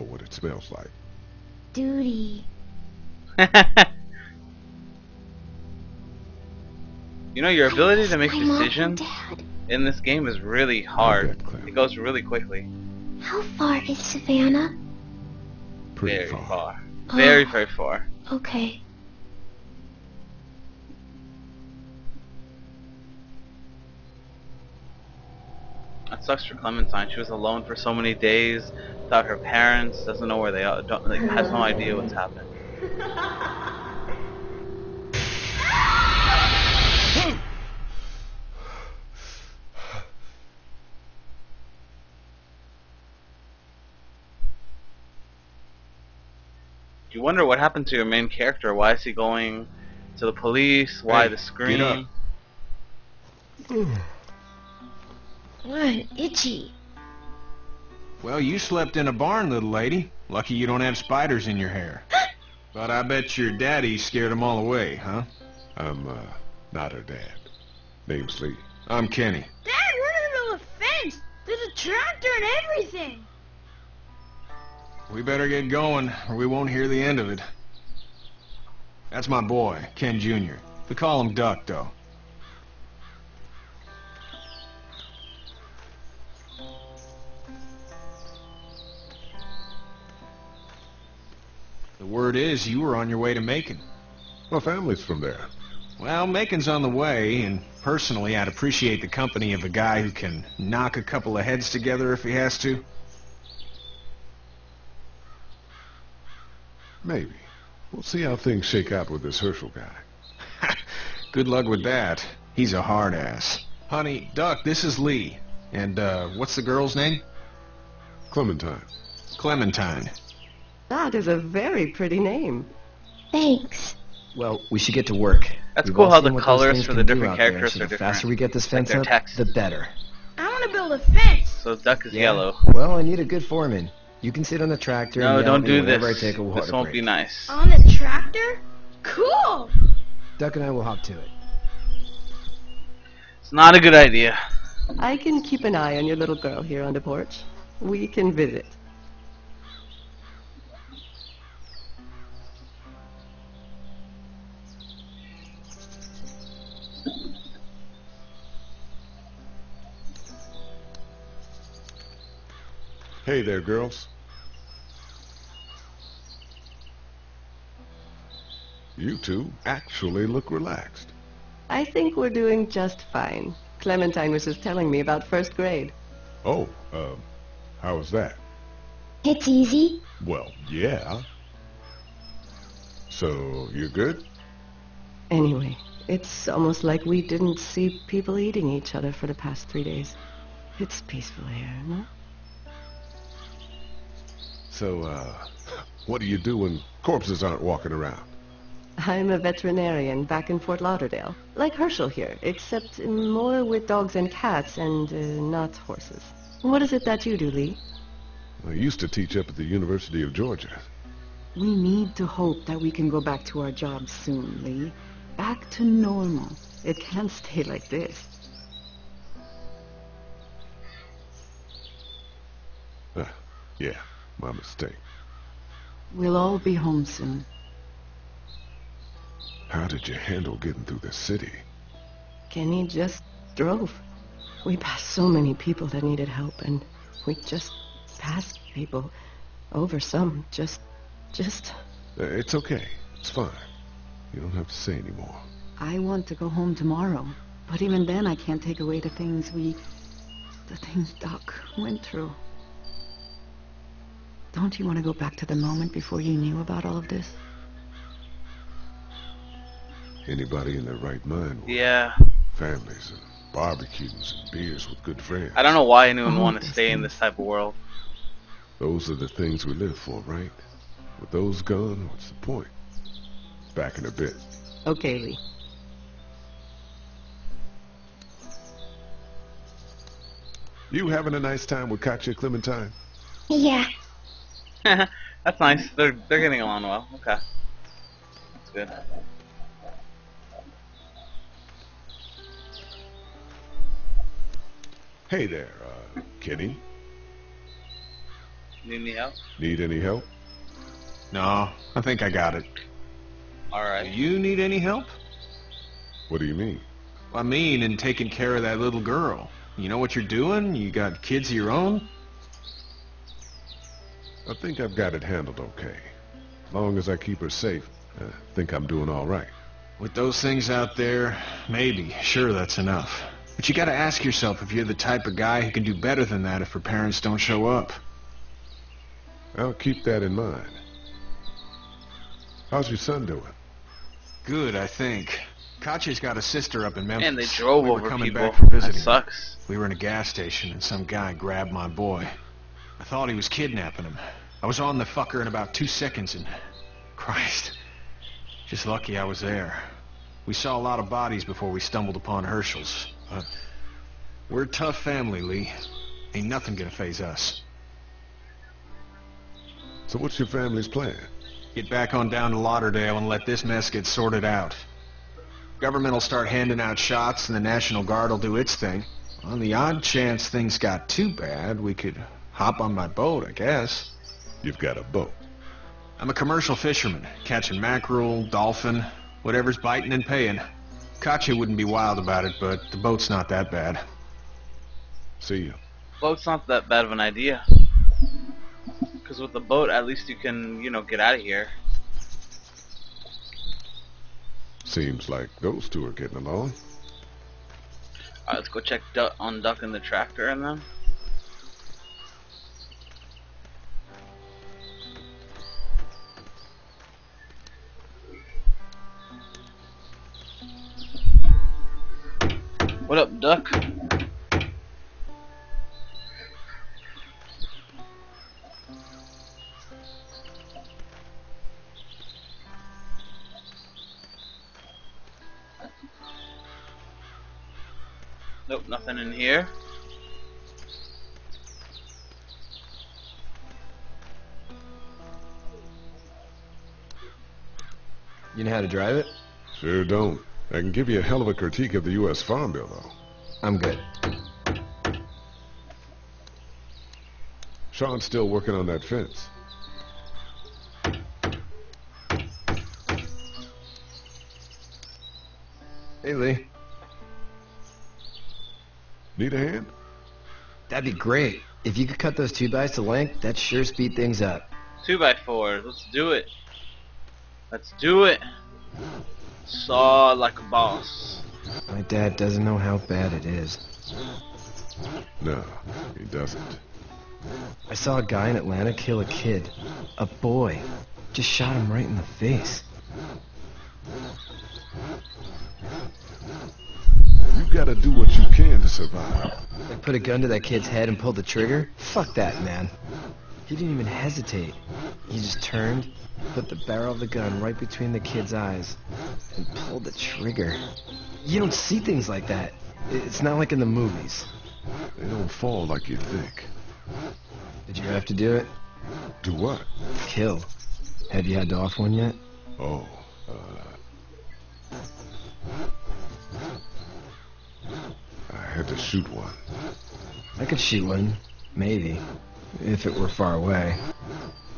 know what it smells like. Duty. You know, your ability to make My mom and decisions Dad. in this game is really I hard. bet, Clem. It goes really quickly. How far is Savannah? Pretty Very far. far. Oh. Very, very far. Okay. That sucks for Clementine. She was alone for so many days without her parents. Doesn't know where they are. Has no idea what's happening. You wonder what happened to your main character. Why is he going to the police? Why Hey, the get scream? What? Itchy. Well, you slept in a barn, little lady. Lucky you don't have spiders in your hair. But I bet your daddy scared them all away, huh? I'm, not her dad. Name's Lee. I'm Kenny. Dad, we're in the middle of a fence. There's a tractor and everything. We better get going, or we won't hear the end of it. That's my boy, Ken Jr. We call him Duck, though. The word is you were on your way to Macon. My family's from there. Well, Macon's on the way, and personally I'd appreciate the company of a guy who can knock a couple of heads together if he has to. Maybe. We'll see how things shake out with this Herschel guy. Good luck with that. He's a hard ass. Honey, Duck, this is Lee. And, what's the girl's name? Clementine. Clementine. That is a very pretty name. Thanks. Well, we should get to work. That's We've cool all how seen the what those colors things for can the do different out there, characters so are the different. faster we get this Like fence their up, text. the better. I want to build a fence. So Duck is Yeah. yellow. Well, I need a good foreman. You can sit on the tractor No, and yell don't at me do whenever this. I take a water This won't break. be nice. On the tractor? Cool. Duck and I will hop to it. It's not a good idea. I can keep an eye on your little girl here on the porch. We can visit. Hey there, girls. You two actually look relaxed. I think we're doing just fine. Clementine was just telling me about first grade. Oh, how was that? It's easy. Well, yeah. So, you're good? Anyway, it's almost like we didn't see people eating each other for the past 3 days. It's peaceful here, no? So, what do you do when corpses aren't walking around? I'm a veterinarian back in Fort Lauderdale. Like Herschel here, except more with dogs and cats and not horses. What is it that you do, Lee? I used to teach up at the University of Georgia. We need to hope that we can go back to our jobs soon, Lee. Back to normal. It can't stay like this. Yeah, my mistake. We'll all be home soon. How did you handle getting through the city? Kenny just drove. We passed so many people that needed help, and we just passed people. Over some, just... It's okay. It's fine. You don't have to say anymore. I want to go home tomorrow. But even then, I can't take away the things Doc went through. Don't you want to go back to the moment before you knew about all of this? Anybody in their right mind would. Yeah. Families and barbecues and beers with good friends. I don't know why anyone would Oh, want to those stay in things. this type of world. Those are the things we live for, right? With those gone, what's the point? Back in a bit. Okay, Lee. You having a nice time with Katya, Clementine? Yeah. That's nice. They're getting along well. Okay. That's good. Hey there, Kenny. Need any help? Need any help? No, I think I got it. Do Alright. you need any help? What do you mean? I mean, in taking care of that little girl. You know what you're doing? You got kids of your own? I think I've got it handled okay. Long as I keep her safe, I think I'm doing all right. With those things out there, maybe. Sure, that's enough. But you gotta ask yourself if you're the type of guy who can do better than that if her parents don't show up. I'll keep that in mind. How's your son doing? Good, I think. Katya's got a sister up in Memphis. And they drove we were over coming people. back from That visiting. sucks. We were in a gas station and some guy grabbed my boy. I thought he was kidnapping him. I was on the fucker in about 2 seconds and... Christ. Just lucky I was there. We saw a lot of bodies before we stumbled upon Herschel's. But we're a tough family, Lee. Ain't nothing gonna faze us. So what's your family's plan? Get back on down to Lauderdale and let this mess get sorted out. Government will start handing out shots and the National Guard will do its thing. On the odd chance things got too bad, we could hop on my boat, I guess. You've got a boat. I'm a commercial fisherman, catching mackerel, dolphin, whatever's biting and paying. Katya wouldn't be wild about it, but the boat's not that bad. See you. Boat's not that bad of an idea. Because with the boat, at least you can, you know, get out of here. Seems like those two are getting along. Alright, let's go check on Duck and the tractor and then. What up, Duck? Nope, nothing in here. You know how to drive it? Sure don't. I can give you a hell of a critique of the U.S. Farm Bill, though. I'm good. Sean's still working on that fence. Hey, Lee. Need a hand? That'd be great. If you could cut those 2x to length, that'd sure speed things up. 2x4. Let's do it. Let's do it. Saw like a boss. My dad doesn't know how bad it is. No, he doesn't. I saw a guy in Atlanta kill a kid. A boy. Just shot him right in the face. You gotta do what you can to survive. Like put a gun to that kid's head and pull the trigger? Fuck that, man. He didn't even hesitate. He just turned, put the barrel of the gun right between the kid's eyes, and pulled the trigger. You don't see things like that. It's not like in the movies. They don't fall like you think. Did you have to do it? Do what? Kill. Have you had to off one yet? Oh, I had to shoot one. I could shoot one. Maybe. If it were far away.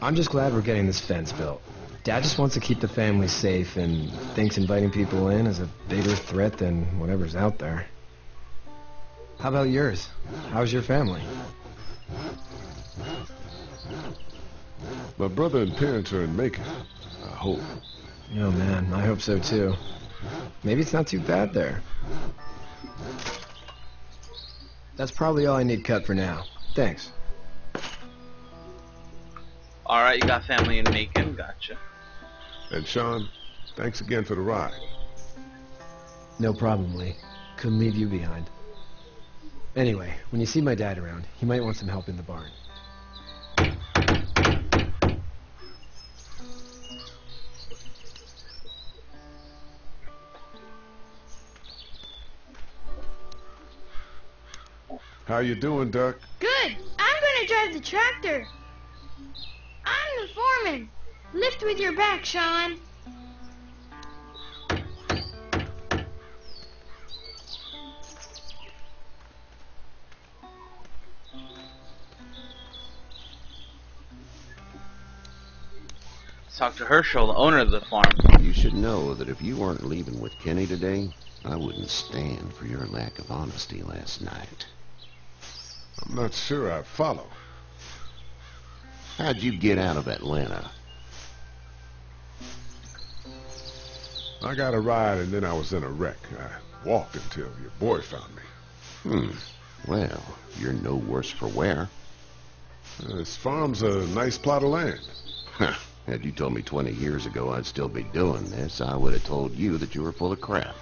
I'm just glad we're getting this fence built. Dad just wants to keep the family safe and thinks inviting people in is a bigger threat than whatever's out there. How about yours? How's your family? My brother and parents are in Macon. I hope. Oh man, I hope so too. Maybe it's not too bad there. That's probably all I need cut for now. Thanks. Alright, you got family in Macon. Gotcha. And Sean, thanks again for the ride. No problem, Lee. Couldn't leave you behind. Anyway, when you see my dad around, he might want some help in the barn. How you doing, Duck? Good. I'm gonna drive the tractor. I'm the foreman. Lift with your back, Sean. Let's talk to Herschel, the owner of the farm. You should know that if you weren't leaving with Kenny today, I wouldn't stand for your lack of honesty last night. I'm not sure I follow. How'd you get out of Atlanta? I got a ride and then I was in a wreck. I walked until your boy found me. Well, you're no worse for wear. This farm's a nice plot of land. Had you told me 20 years ago I'd still be doing this, I would have told you that you were full of crap.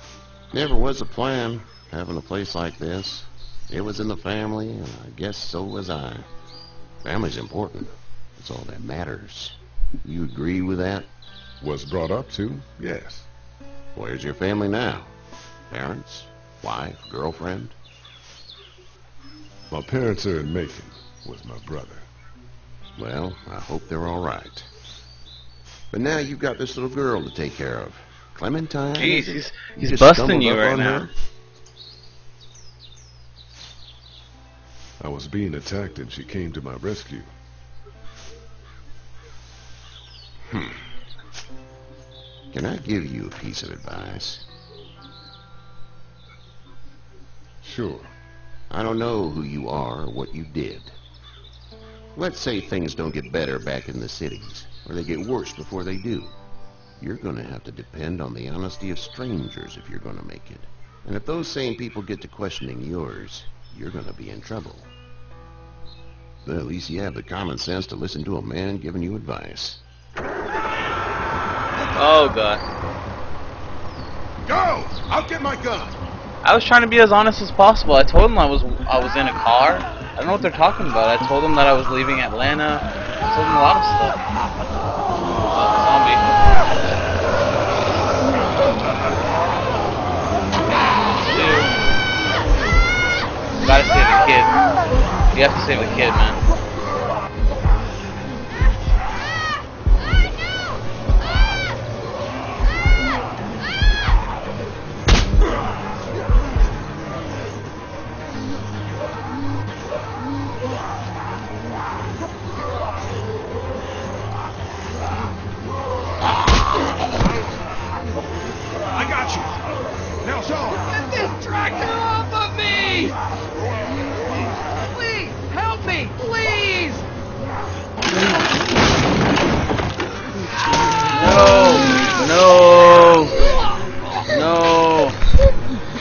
Never was a plan, having a place like this. It was in the family, and I guess so was I. Family's important. That's all that matters. You agree with that? Was brought up to, yes. Where's your family now? Parents? Wife? Girlfriend? My parents are in Macon with my brother. Well, I hope they're all right. But now you've got this little girl to take care of. Clementine? Jeez, he's just busting stumbled you up right on now. her? I was being attacked and she came to my rescue. Can I give you a piece of advice? Sure. I don't know who you are or what you did. Let's say things don't get better back in the cities, or they get worse before they do. You're going to have to depend on the honesty of strangers if you're going to make it. And if those same people get to questioning yours, you're going to be in trouble. But at least you have the common sense to listen to a man giving you advice. Oh god. Go! I'll get my gun! I was trying to be as honest as possible. I told them I was in a car. I don't know what they're talking about. I told them that I was leaving Atlanta. I told them a lot of stuff. Zombie. Dude. You gotta save the kid. You have to save the kid, man. I got you. Now, Sean. Get this tractor off of me! Please, help me, please! No.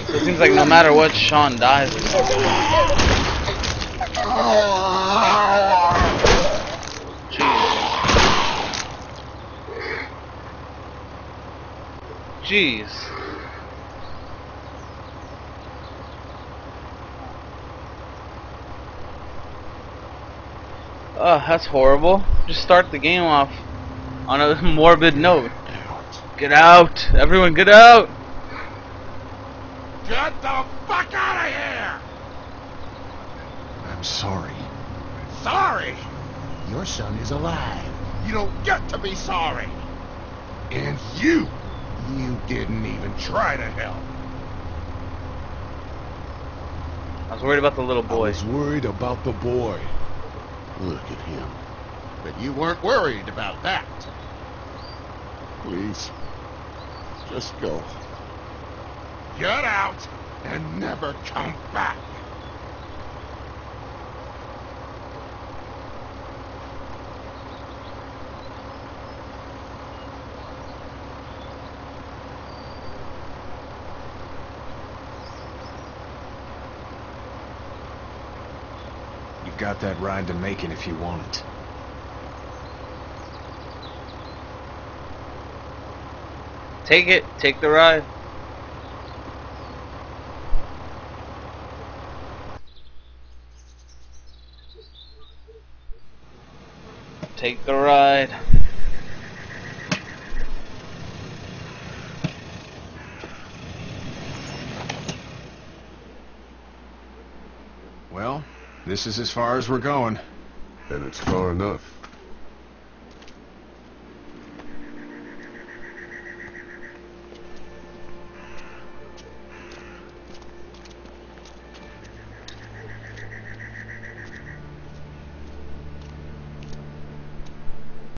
It seems like no matter what, Sean dies. Jeez. That's horrible. Just start the game off on a morbid note. Get out! Everyone get out! Get the fuck out of here! I'm sorry. Sorry? Your son is alive. You don't get to be sorry. And you didn't even try to help. I was worried about the little I boy. was worried about the boy. Look at him. But you weren't worried about that. Please, just go. Get out and never come back. You've got that ride to Macon if you want it. Take it. Take the ride. Take the ride. Well, this is as far as we're going. And it's far enough.